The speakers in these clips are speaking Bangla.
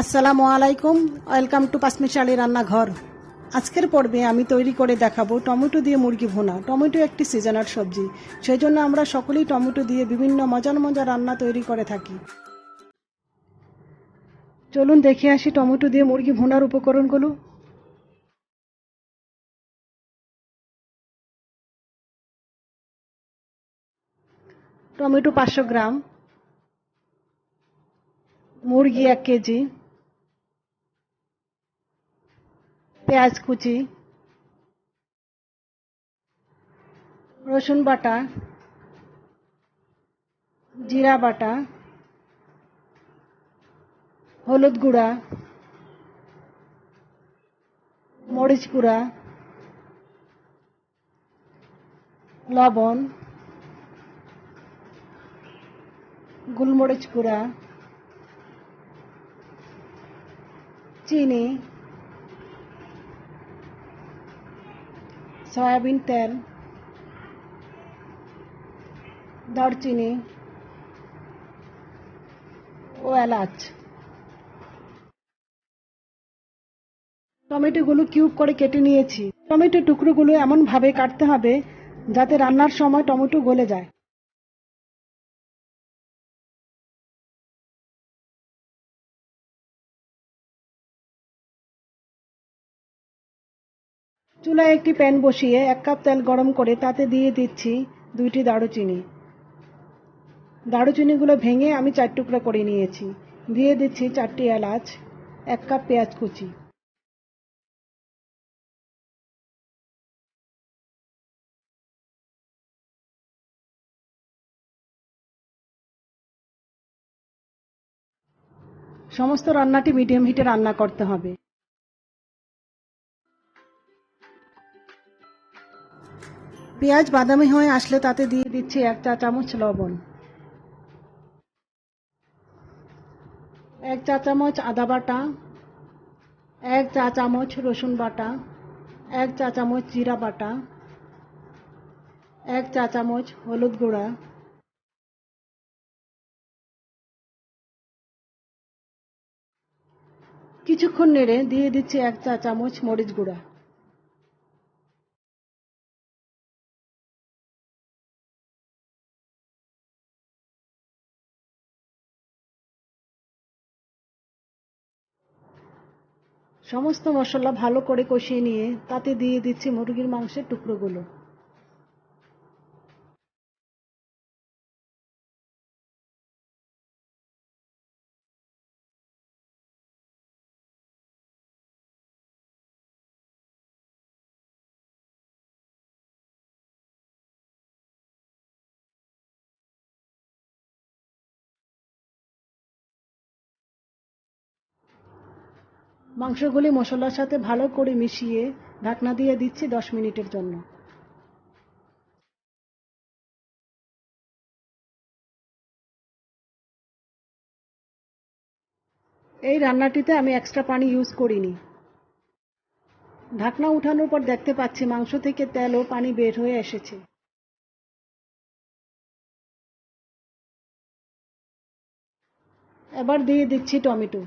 আসসালামু আলাইকুম, ওয়েলকাম টু পাঁচমিশালি রান্নাঘর। আজকের পর্বে আমি তৈরি করে দেখাবো টমেটো দিয়ে মুরগি ভুনা। টমেটো একটি সিজনাল সবজি, সেই জন্য আমরা সকলেই টমেটো দিয়ে বিভিন্ন মজার মজার রান্না তৈরি করে থাকি। চলুন দেখে আসি টমেটো দিয়ে মুরগি ভুনার উপকরণগুলো। টমেটো 500 গ্রাম, মুরগি 1 কেজি, পেঁয়াজ কুচি, রসুন বাটা, জিরা বাটা, হলুদ গুঁড়া, মরিচ গুঁড়া, লবণ, গোলমরিচ গুঁড়া, চিনি, সয়াবিন তেল, দারচিনি ও এলাচ। টমেটোগুলো কিউব করে কেটে নিয়েছি। টমেটো টুকরোগুলো এমন ভাবে কাটতে হবে যাতে রান্নার সময় টমেটো গলে যায়। চুলায় একটি প্যান বসিয়ে 1 কাপ তেল গরম করে তাতে দিয়ে দিচ্ছি 2টি দারুচিনি। দারুচিনিগুলো ভেঙে আমি 4 টুকরা করে নিয়েছি। দিয়ে দিচ্ছি 4টি এলাচ, 1 কাপ পেঁয়াজ কুচি। সমস্ত রান্নাটি মিডিয়াম হিটে রান্না করতে হবে। পেঁয়াজ বাদামি হয়ে আসলে তাতে দিয়ে দিচ্ছি 1 চা চামচ লবণ, 1 চা চামচ আদা বাটা, 1 চা চামচ রসুন বাটা, 1 চা চামচ জিরা বাটা, 1 চা চামচ হলুদ গুঁড়া, কিছুক্ষণ নেড়ে দিয়ে দিচ্ছি 1 চা চামচ মরিচ গুঁড়া। সমস্ত মশলা ভালো করে কষিয়ে নিয়ে তাতে দিয়ে দিচ্ছি মুরগির মাংসের টুকরোগুলো। মাংসগুলি মশলার সাথে ভালো করে মিশিয়ে ঢাকনা দিয়ে দিচ্ছি 10 মিনিটের জন্য। এই রান্নাটিতে আমি এক্সট্রা পানি ইউজ করিনি। ঢাকনা উঠানোর পর দেখতে পাচ্ছি মাংস থেকে তেল ও পানি বের হয়ে এসেছে। এবার দিয়ে দিচ্ছি টমেটো।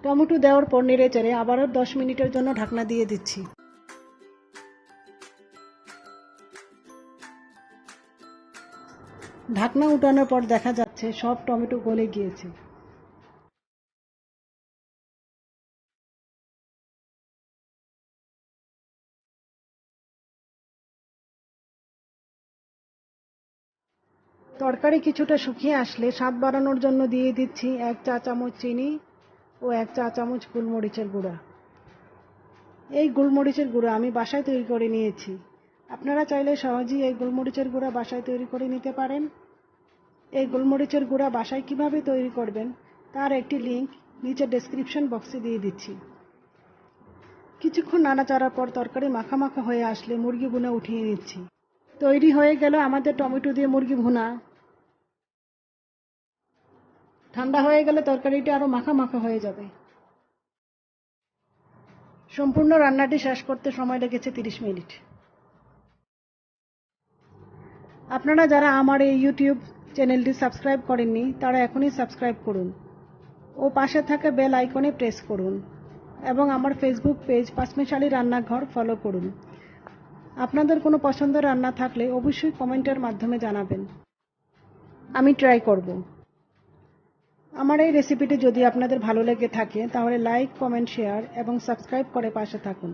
টমেটো দেওয়ার পর নেড়ে চেড়ে আবারও 10 মিনিটের জন্য ঢাকনা দিয়ে দিচ্ছি। ঢাকনা উঠানোর পর দেখা যাচ্ছে সব টমেটো গলে গিয়েছে। তরকারি কিছুটা শুকিয়ে আসলে স্বাদ বাড়ানোর জন্য দিয়ে দিচ্ছি 1 চা চামচ চিনি ও 1 চা চামচ গোলমরিচের গুঁড়া। এই গোলমরিচের গুঁড়া আমি বাসায় তৈরি করে নিয়েছি। আপনারা চাইলে সহজেই এই গোলমরিচের গুঁড়া বাসায় তৈরি করে নিতে পারেন। এই গোলমরিচের গুঁড়া বাসায় কিভাবে তৈরি করবেন তার একটি লিংক নিচে ডেসক্রিপশন বক্সে দিয়ে দিচ্ছি। কিছুক্ষণ নাড়াচাড়ার পর তরকারি মাখা মাখা হয়ে আসলে মুরগি ভুনা উঠিয়ে নিচ্ছি। তৈরি হয়ে গেল আমাদের টমেটো দিয়ে মুরগি ভুনা। ঠান্ডা হয়ে গেলে তরকারিটা আরো মাখা মাখা হয়ে যাবে। সম্পূর্ণ রান্নাটি শেষ করতে সময় লেগেছে 30 মিনিট। আপনারা যারা আমার এই ইউটিউব চ্যানেলটি সাবস্ক্রাইব করেননি তারা এখনই সাবস্ক্রাইব করুন ও পাশে থাকা বেল আইকনে প্রেস করুন এবং আমার ফেসবুক পেজ পাঁচমিশালি রান্নাঘর ফলো করুন। আপনাদের কোনো পছন্দের রান্না থাকলে অবশ্যই কমেন্টের মাধ্যমে জানাবেন, আমি ট্রাই করব। আমার এই রেসিপিটি যদি আপনাদের ভালো লেগে থাকে তাহলে লাইক, কমেন্ট, শেয়ার এবং সাবস্ক্রাইব করে পাশে থাকুন।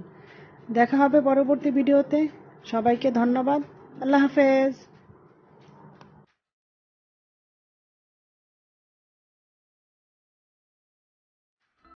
দেখা হবে পরবর্তী ভিডিওতে। সবাইকে ধন্যবাদ। আল্লাহ হাফেজ।